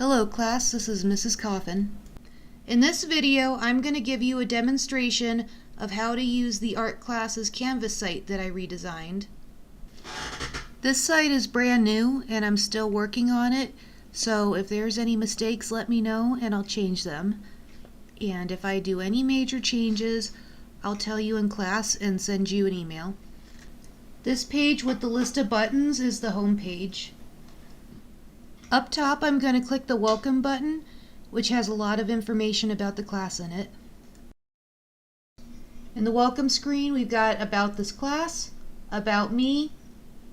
Hello class, this is Mrs. Coffin. In this video, I'm going to give you a demonstration of how to use the art class's Canvas site that I redesigned. This site is brand new and I'm still working on it, so if there's any mistakes, let me know and I'll change them. And if I do any major changes, I'll tell you in class and send you an email. This page with the list of buttons is the home page. Up top, I'm going to click the Welcome button, which has a lot of information about the class in it. In the Welcome screen, we've got About this class, About me,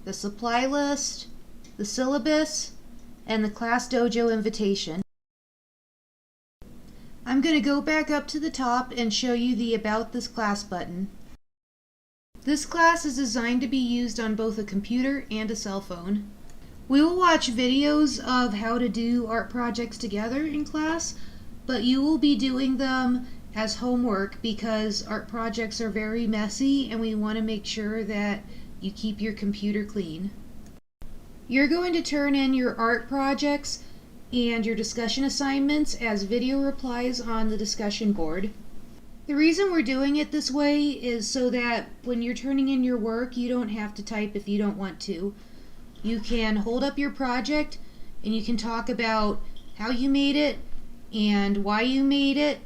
the supply list, the syllabus, and the Class Dojo invitation. I'm going to go back up to the top and show you the About this class button. This class is designed to be used on both a computer and a cell phone. We will watch videos of how to do art projects together in class, but you will be doing them as homework because art projects are very messy and we want to make sure that you keep your computer clean. You're going to turn in your art projects and your discussion assignments as video replies on the discussion board. The reason we're doing it this way is so that when you're turning in your work, you don't have to type if you don't want to. You can hold up your project and you can talk about how you made it and why you made it.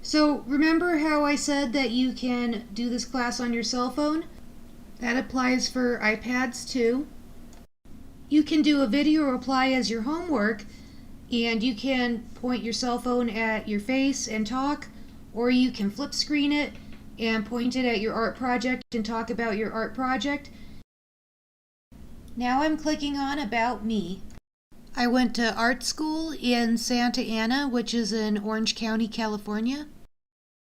So remember how I said that you can do this class on your cell phone? That applies for iPads too. You can do a video reply as your homework and you can point your cell phone at your face and talk, or you can flip screen it and point it at your art project and talk about your art project. Now I'm clicking on About Me. I went to art school in Santa Ana, which is in Orange County, California.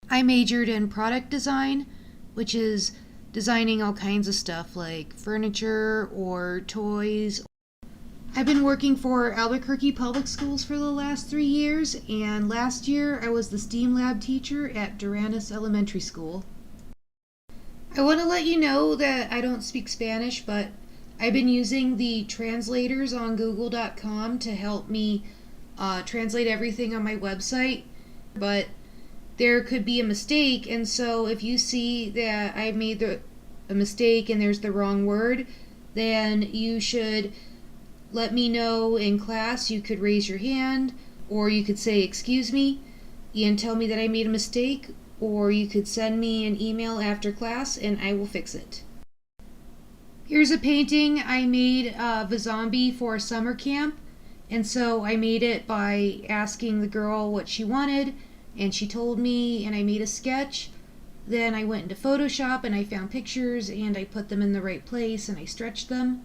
I majored in product design, which is designing all kinds of stuff like furniture or toys. I've been working for Albuquerque Public Schools for the last 3 years, and last year I was the STEAM lab teacher at Duranis Elementary School. I want to let you know that I don't speak Spanish, but I've been using the translators on google.com to help me translate everything on my website, but there could be a mistake, and so if you see that I made a mistake and there's the wrong word, then you should let me know in class. You could raise your hand, or you could say excuse me and tell me that I made a mistake, or you could send me an email after class and I will fix it. Here's a painting I made of a zombie for a summer camp, and so I made it by asking the girl what she wanted, and she told me, and I made a sketch. Then I went into Photoshop and I found pictures and I put them in the right place and I stretched them.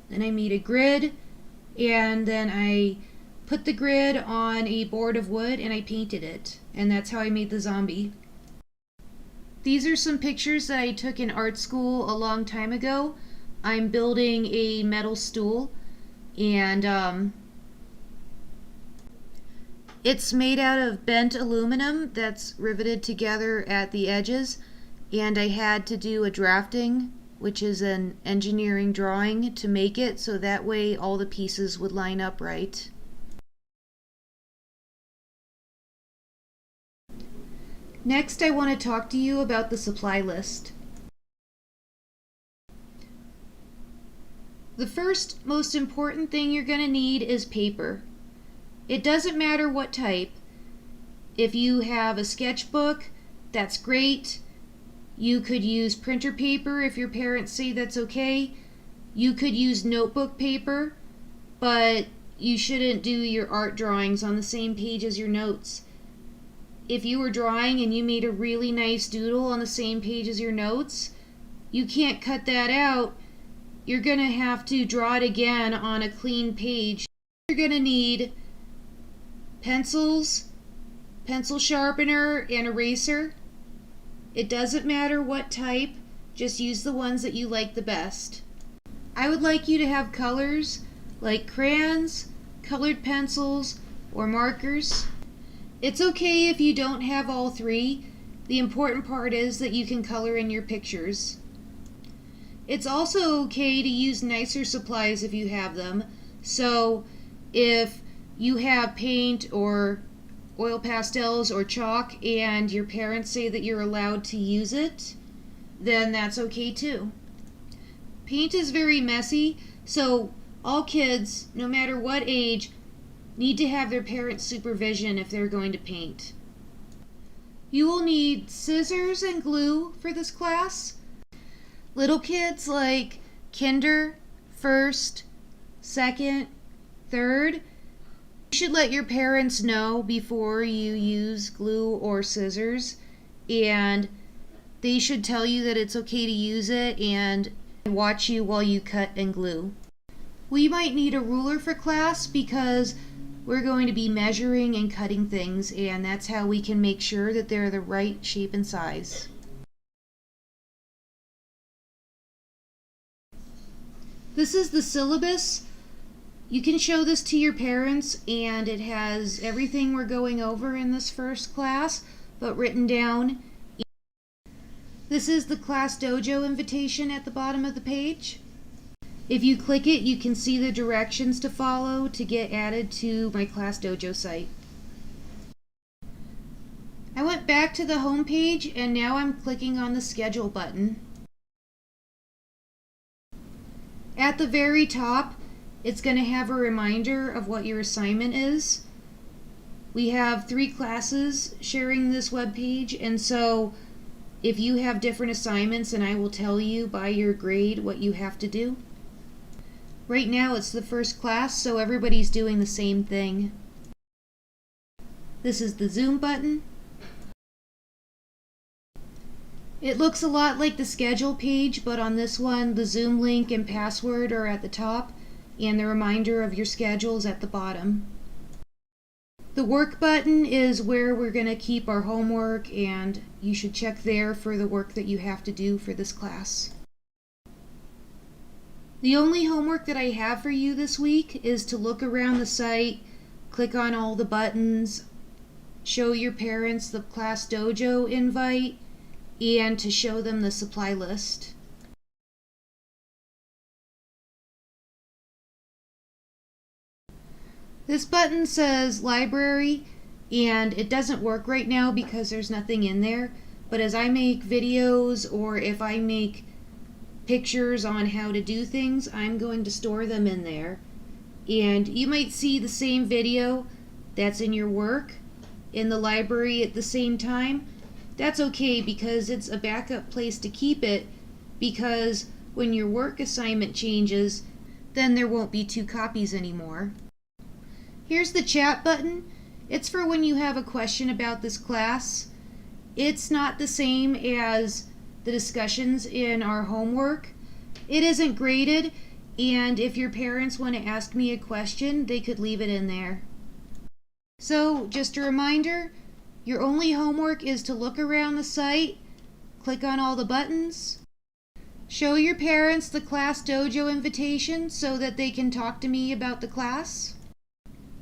Then I made a grid, and then I put the grid on a board of wood and I painted it, and that's how I made the zombie. These are some pictures that I took in art school a long time ago. I'm building a metal stool, and it's made out of bent aluminum that's riveted together at the edges, and I had to do a drafting, which is an engineering drawing, to make it so that way all the pieces would line up right. Next, I want to talk to you about the supply list. The first most important thing you're going to need is paper. It doesn't matter what type. If you have a sketchbook, that's great. You could use printer paper if your parents say that's okay. You could use notebook paper, but you shouldn't do your art drawings on the same page as your notes. If you were drawing and you made a really nice doodle on the same page as your notes, you can't cut that out. You're going to have to draw it again on a clean page. You're going to need pencils, pencil sharpener, and eraser. It doesn't matter what type, just use the ones that you like the best. I would like you to have colors like crayons, colored pencils, or markers. It's okay if you don't have all three. The important part is that you can color in your pictures. It's also okay to use nicer supplies if you have them. So if you have paint or oil pastels or chalk and your parents say that you're allowed to use it, then that's okay too. Paint is very messy, so all kids, no matter what age, need to have their parents' supervision if they're going to paint. You will need scissors and glue for this class. Little kids like kinder, first, second, third, you should let your parents know before you use glue or scissors, and they should tell you that it's okay to use it and watch you while you cut and glue. We might need a ruler for class because we're going to be measuring and cutting things, and that's how we can make sure that they're the right shape and size. This is the syllabus. You can show this to your parents, and it has everything we're going over in this first class, but written down. This is the Class Dojo invitation at the bottom of the page. If you click it, you can see the directions to follow to get added to my Class Dojo site. I went back to the home page, and now I'm clicking on the schedule button. At the very top, it's going to have a reminder of what your assignment is. We have 3 classes sharing this web page, and so if you have different assignments, and I will tell you by your grade what you have to do. Right now it's the first class, so everybody's doing the same thing. This is the Zoom button. It looks a lot like the schedule page, but on this one the Zoom link and password are at the top, and the reminder of your schedule is at the bottom. The work button is where we're going to keep our homework, and you should check there for the work that you have to do for this class. The only homework that I have for you this week is to look around the site, click on all the buttons, show your parents the Class Dojo invite, and to show them the supply list. This button says library, and it doesn't work right now because there's nothing in there, but as I make videos or if I make pictures on how to do things, I'm going to store them in there. And you might see the same video that's in your work in the library at the same time. That's okay because it's a backup place to keep it, because when your work assignment changes, then there won't be 2 copies anymore. Here's the chat button. It's for when you have a question about this class. It's not the same as the discussions in our homework. It isn't graded, and if your parents want to ask me a question, they could leave it in there. So, just a reminder, your only homework is to look around the site, click on all the buttons, show your parents the Class Dojo invitation so that they can talk to me about the class,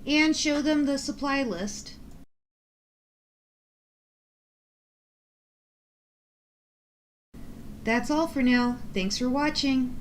and show them the supply list. That's all for now. Thanks for watching.